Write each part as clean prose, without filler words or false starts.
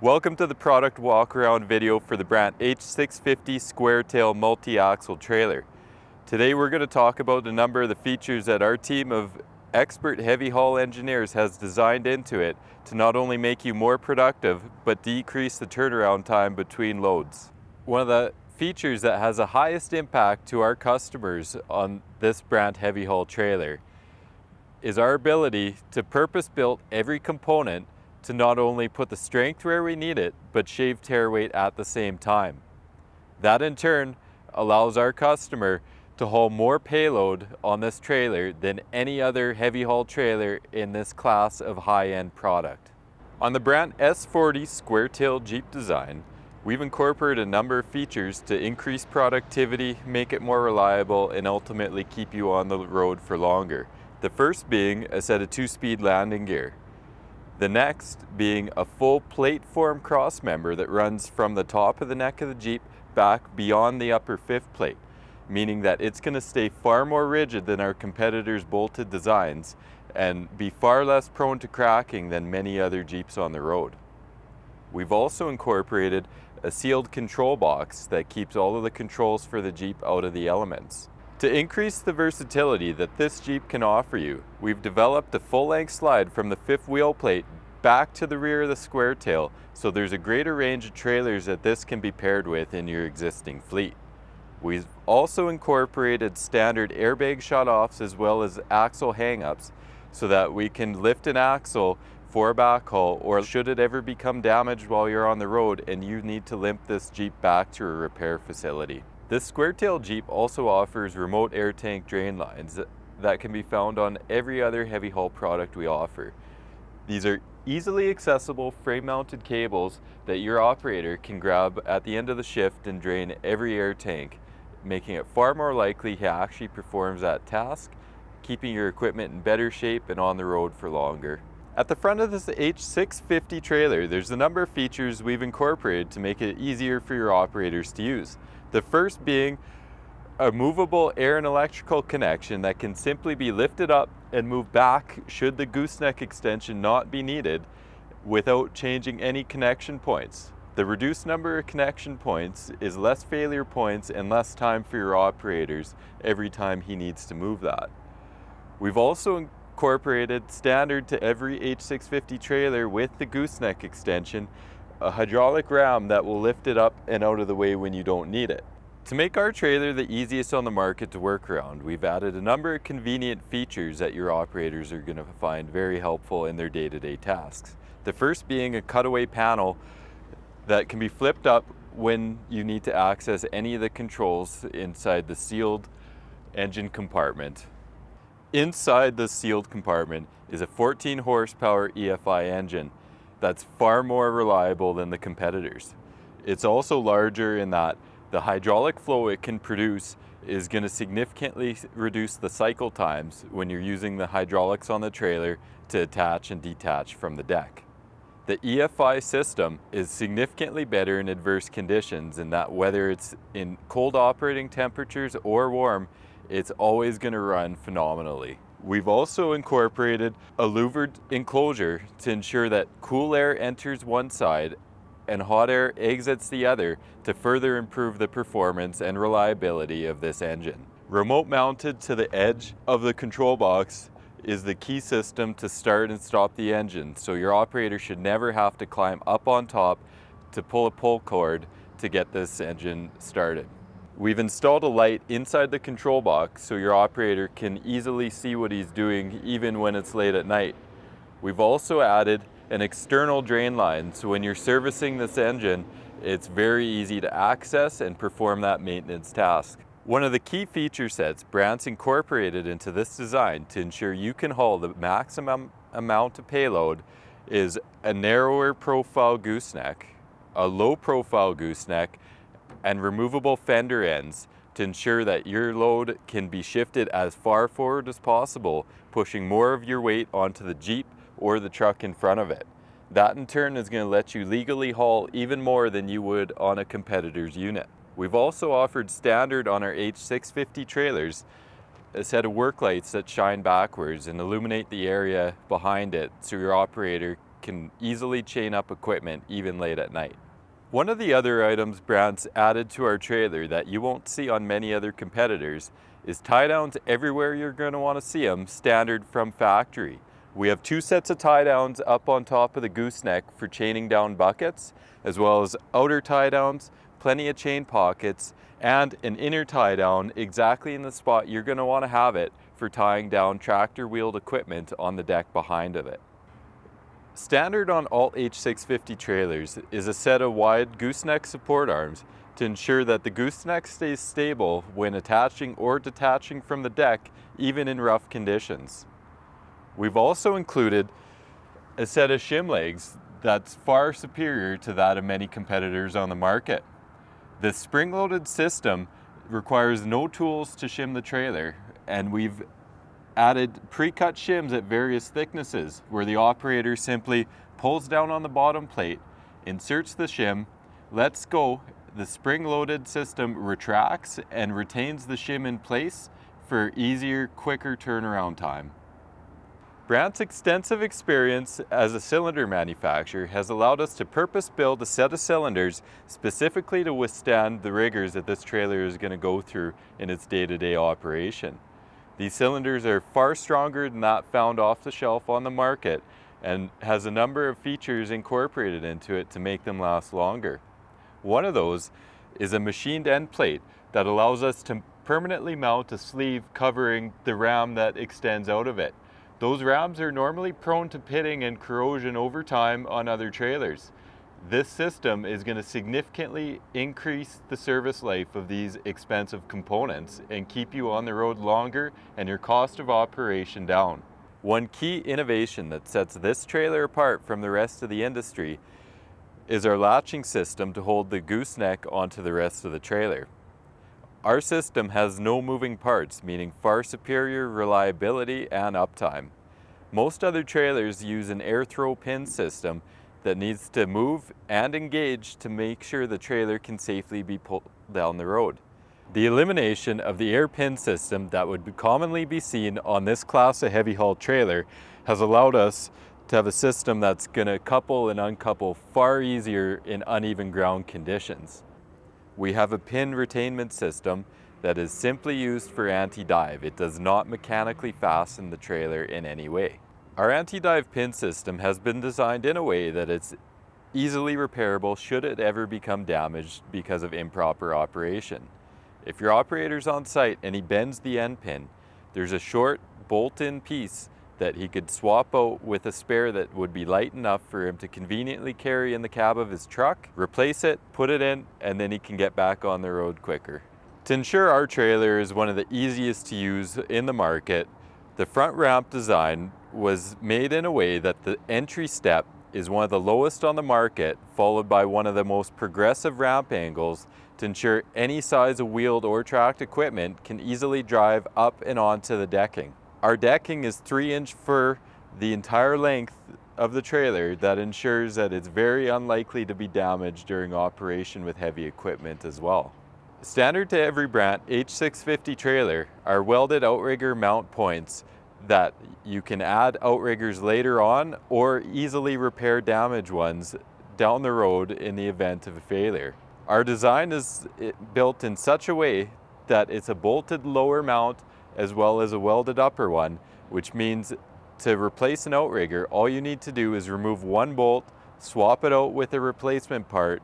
Welcome to the product walk around video for the Brandt H650 square tail multi-axle trailer. Today we're going to talk about a number of the features that our team of expert heavy haul engineers has designed into it to not only make you more productive but decrease the turnaround time between loads. One of the features that has the highest impact to our customers on this Brandt heavy haul trailer is our ability to purpose-build every component to not only put the strength where we need it, but shave tear weight at the same time. That in turn allows our customer to haul more payload on this trailer than any other heavy haul trailer in this class of high-end product. On the Brandt S40 square tail Jeep design, we've incorporated a number of features to increase productivity, make it more reliable, and ultimately keep you on the road for longer. The first being a set of 2-speed landing gear. The next being a full plate form cross member that runs from the top of the neck of the Jeep back beyond the upper fifth plate, meaning that it's going to stay far more rigid than our competitors' bolted designs and be far less prone to cracking than many other Jeeps on the road. We've also incorporated a sealed control box that keeps all of the controls for the Jeep out of the elements. To increase the versatility that this Jeep can offer you, we've developed a full-length slide from the fifth wheel plate back to the rear of the square tail, so there's a greater range of trailers that this can be paired with in your existing fleet. We've also incorporated standard airbag shutoffs as well as axle hang-ups so that we can lift an axle for a backhaul, or should it ever become damaged while you're on the road and you need to limp this Jeep back to a repair facility. This square-tail Jeep also offers remote air tank drain lines that can be found on every other heavy haul product we offer. These are easily accessible frame-mounted cables that your operator can grab at the end of the shift and drain every air tank, making it far more likely he actually performs that task, keeping your equipment in better shape and on the road for longer. At the front of this H650 trailer, there's a number of features we've incorporated to make it easier for your operators to use. The first being a movable air and electrical connection that can simply be lifted up and moved back should the gooseneck extension not be needed without changing any connection points. The reduced number of connection points is less failure points and less time for your operators every time he needs to move that. We've also incorporated standard to every H650 trailer with the gooseneck extension a hydraulic ram that will lift it up and out of the way when you don't need it. To make our trailer the easiest on the market to work around, we've added a number of convenient features that your operators are going to find very helpful in their day-to-day tasks. The first being a cutaway panel that can be flipped up when you need to access any of the controls inside the sealed engine compartment. Inside the sealed compartment is a 14 horsepower EFI engine that's far more reliable than the competitors. It's also larger in that the hydraulic flow it can produce is going to significantly reduce the cycle times when you're using the hydraulics on the trailer to attach and detach from the deck. The EFI system is significantly better in adverse conditions in that whether it's in cold operating temperatures or warm, it's always going to run phenomenally. We've also incorporated a louvered enclosure to ensure that cool air enters one side and hot air exits the other to further improve the performance and reliability of this engine. Remote mounted to the edge of the control box is the key system to start and stop the engine, so your operator should never have to climb up on top to pull a pull cord to get this engine started. We've installed a light inside the control box so your operator can easily see what he's doing even when it's late at night. We've also added an external drain line, so when you're servicing this engine, it's very easy to access and perform that maintenance task. One of the key feature sets Brandt's incorporated into this design to ensure you can haul the maximum amount of payload is a narrower profile gooseneck, a low profile gooseneck, and removable fender ends to ensure that your load can be shifted as far forward as possible, pushing more of your weight onto the Jeep or the truck in front of it. That in turn is going to let you legally haul even more than you would on a competitor's unit. We've also offered standard on our H650 trailers a set of work lights that shine backwards and illuminate the area behind it so your operator can easily chain up equipment even late at night. One of the other items Brandt's added to our trailer that you won't see on many other competitors is tie downs everywhere you're going to want to see them, standard from factory. We have 2 sets of tie downs up on top of the gooseneck for chaining down buckets, as well as outer tie downs, plenty of chain pockets, and an inner tie down exactly in the spot you're going to want to have it for tying down tractor wheeled equipment on the deck behind of it. Standard on all H650 trailers is a set of wide gooseneck support arms to ensure that the gooseneck stays stable when attaching or detaching from the deck, even in rough conditions. We've also included a set of shim legs that's far superior to that of many competitors on the market. This spring-loaded system requires no tools to shim the trailer, and we've added pre-cut shims at various thicknesses where the operator simply pulls down on the bottom plate, inserts the shim, lets go, the spring-loaded system retracts and retains the shim in place for easier, quicker turnaround time. Brandt's extensive experience as a cylinder manufacturer has allowed us to purpose-build a set of cylinders specifically to withstand the rigors that this trailer is going to go through in its day-to-day operation. These cylinders are far stronger than that found off the shelf on the market and has a number of features incorporated into it to make them last longer. One of those is a machined end plate that allows us to permanently mount a sleeve covering the ram that extends out of it. Those rams are normally prone to pitting and corrosion over time on other trailers. This system is going to significantly increase the service life of these expensive components and keep you on the road longer and your cost of operation down. One key innovation that sets this trailer apart from the rest of the industry is our latching system to hold the gooseneck onto the rest of the trailer. Our system has no moving parts, meaning far superior reliability and uptime. Most other trailers use an air throw pin system that needs to move and engage to make sure the trailer can safely be pulled down the road. The elimination of the air pin system that would commonly be seen on this class of heavy haul trailer has allowed us to have a system that's going to couple and uncouple far easier in uneven ground conditions. We have a pin retainment system that is simply used for anti-dive. It does not mechanically fasten the trailer in any way. Our anti-dive pin system has been designed in a way that it's easily repairable should it ever become damaged because of improper operation. If your operator's on site and he bends the end pin, there's a short bolt-in piece that he could swap out with a spare that would be light enough for him to conveniently carry in the cab of his truck, replace it, put it in, and then he can get back on the road quicker. To ensure our trailer is one of the easiest to use in the market, the front ramp design was made in a way that the entry step is one of the lowest on the market, followed by one of the most progressive ramp angles to ensure any size of wheeled or tracked equipment can easily drive up and onto the decking. Our decking is 3-inch for the entire length of the trailer that ensures that it's very unlikely to be damaged during operation with heavy equipment as well. Standard to every Brandt H650 trailer are welded Outrigger mount points that you can add Outriggers later on or easily repair damaged ones down the road in the event of a failure. Our design is built in such a way that it's a bolted lower mount as well as a welded upper one, which means to replace an Outrigger, all you need to do is remove one bolt, swap it out with a replacement part,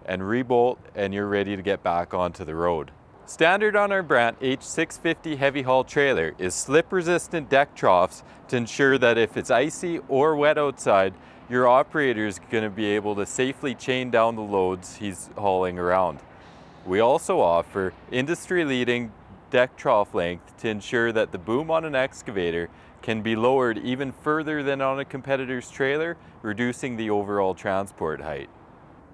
and rebolt, and you're ready to get back onto the road. Standard on our Brandt H650 heavy haul trailer is slip-resistant deck troughs to ensure that if it's icy or wet outside, your operator is going to be able to safely chain down the loads he's hauling around. We also offer industry-leading deck trough length to ensure that the boom on an excavator can be lowered even further than on a competitor's trailer, reducing the overall transport height.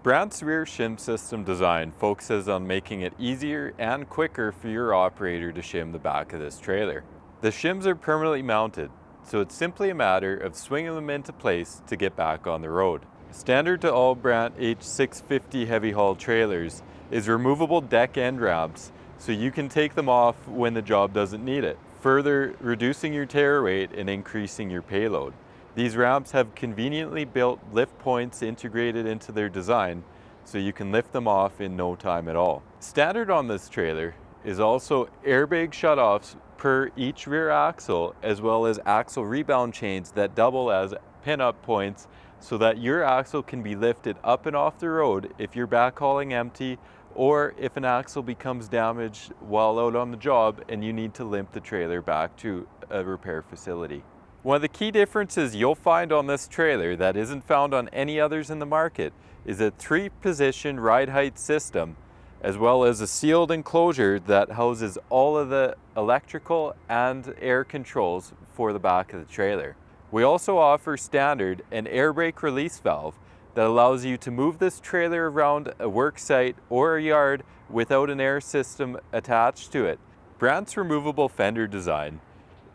Brandt's rear shim system design focuses on making it easier and quicker for your operator to shim the back of this trailer. The shims are permanently mounted, so it's simply a matter of swinging them into place to get back on the road. Standard to all Brandt H650 heavy haul trailers is removable deck end ramps, so you can take them off when the job doesn't need it, further reducing your tear rate and increasing your payload. These ramps have conveniently built lift points integrated into their design, so you can lift them off in no time at all. Standard on this trailer is also airbag shutoffs per each rear axle, as well as axle rebound chains that double as pin-up points so that your axle can be lifted up and off the road if you're backhauling empty, or if an axle becomes damaged while out on the job and you need to limp the trailer back to a repair facility. One of the key differences you'll find on this trailer that isn't found on any others in the market is a 3-position ride height system, as well as a sealed enclosure that houses all of the electrical and air controls for the back of the trailer. We also offer standard an air brake release valve that allows you to move this trailer around a work site or a yard without an air system attached to it. Brandt's removable fender design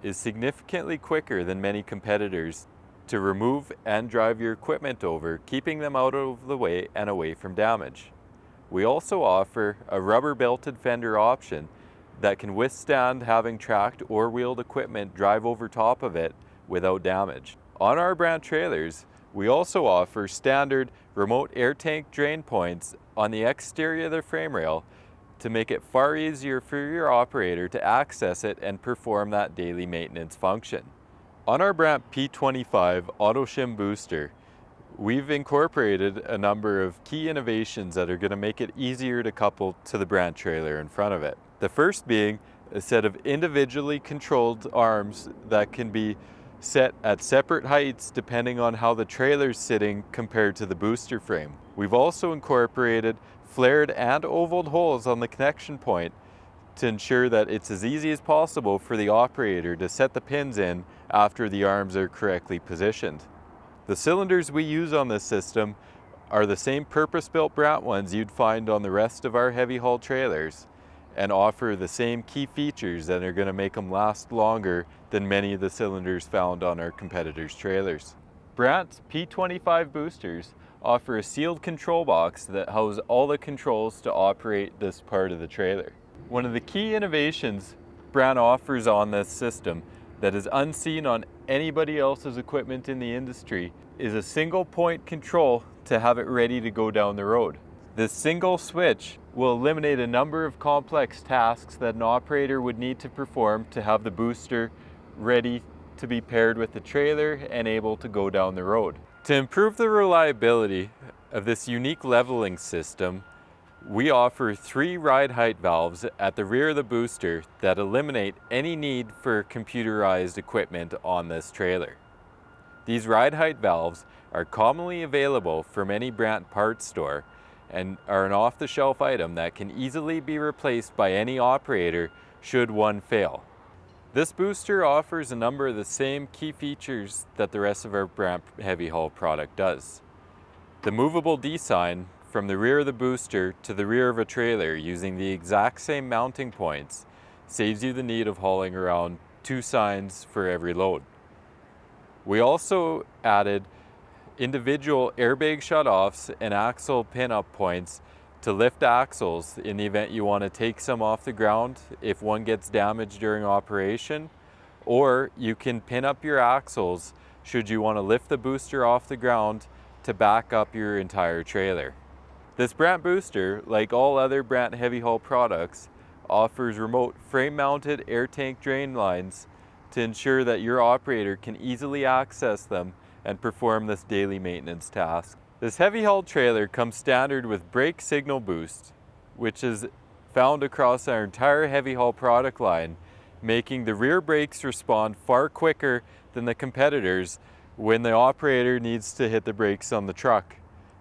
is significantly quicker than many competitors to remove and drive your equipment over, keeping them out of the way and away from damage. We also offer a rubber belted fender option that can withstand having tracked or wheeled equipment drive over top of it without damage. On our Brandt trailers, we also offer standard remote air tank drain points on the exterior of the frame rail to make it far easier for your operator to access it and perform that daily maintenance function. On our Brandt P25 auto shim booster, we've incorporated a number of key innovations that are going to make it easier to couple to the Brandt trailer in front of it. The first being a set of individually controlled arms that can be set at separate heights depending on how the trailer's sitting compared to the booster frame. We've also incorporated flared and ovaled holes on the connection point to ensure that it's as easy as possible for the operator to set the pins in after the arms are correctly positioned. The cylinders we use on this system are the same purpose-built Brandt ones you'd find on the rest of our heavy haul trailers, and offer the same key features that are going to make them last longer than many of the cylinders found on our competitors' trailers. Brandt's P25 boosters offer a sealed control box that houses all the controls to operate this part of the trailer. One of the key innovations Brandt offers on this system that is unseen on anybody else's equipment in the industry is a single point control to have it ready to go down the road. This single switch will eliminate a number of complex tasks that an operator would need to perform to have the booster ready to be paired with the trailer and able to go down the road. To improve the reliability of this unique leveling system, we offer 3 ride height valves at the rear of the booster that eliminate any need for computerized equipment on this trailer. These ride height valves are commonly available from any Brandt parts store and are an off-the-shelf item that can easily be replaced by any operator should one fail. This booster offers a number of the same key features that the rest of our Brandt heavy haul product does. The movable D-sign from the rear of the booster to the rear of a trailer using the exact same mounting points saves you the need of hauling around 2 signs for every load. We also added individual airbag shutoffs and axle pin-up points to lift axles in the event you want to take some off the ground if one gets damaged during operation, or you can pin up your axles should you want to lift the booster off the ground to back up your entire trailer. This Brandt booster, like all other Brandt heavy haul products, offers remote frame-mounted air tank drain lines to ensure that your operator can easily access them and perform this daily maintenance task. This heavy haul trailer comes standard with brake signal boost, which is found across our entire heavy haul product line, making the rear brakes respond far quicker than the competitors when the operator needs to hit the brakes on the truck.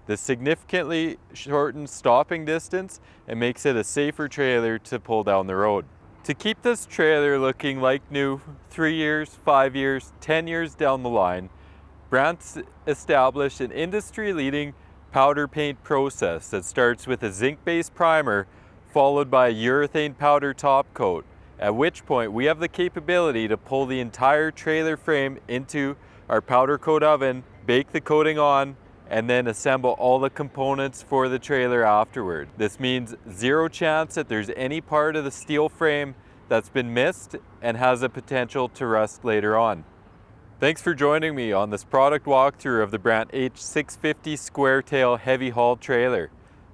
This significantly shortens stopping distance and makes it a safer trailer to pull down the road. To keep this trailer looking like new 3 years, 5 years, 10 years down the line, Brandt's established an industry-leading powder paint process that starts with a zinc-based primer followed by a urethane powder top coat, at which point we have the capability to pull the entire trailer frame into our powder coat oven, bake the coating on, and then assemble all the components for the trailer afterward. This means zero chance that there's any part of the steel frame that's been missed and has a potential to rust later on. Thanks for joining me on this product walkthrough of the Brandt H650 square tail heavy haul trailer.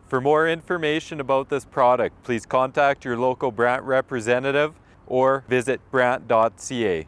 For more information about this product, please contact your local Brandt representative or visit brandt.ca.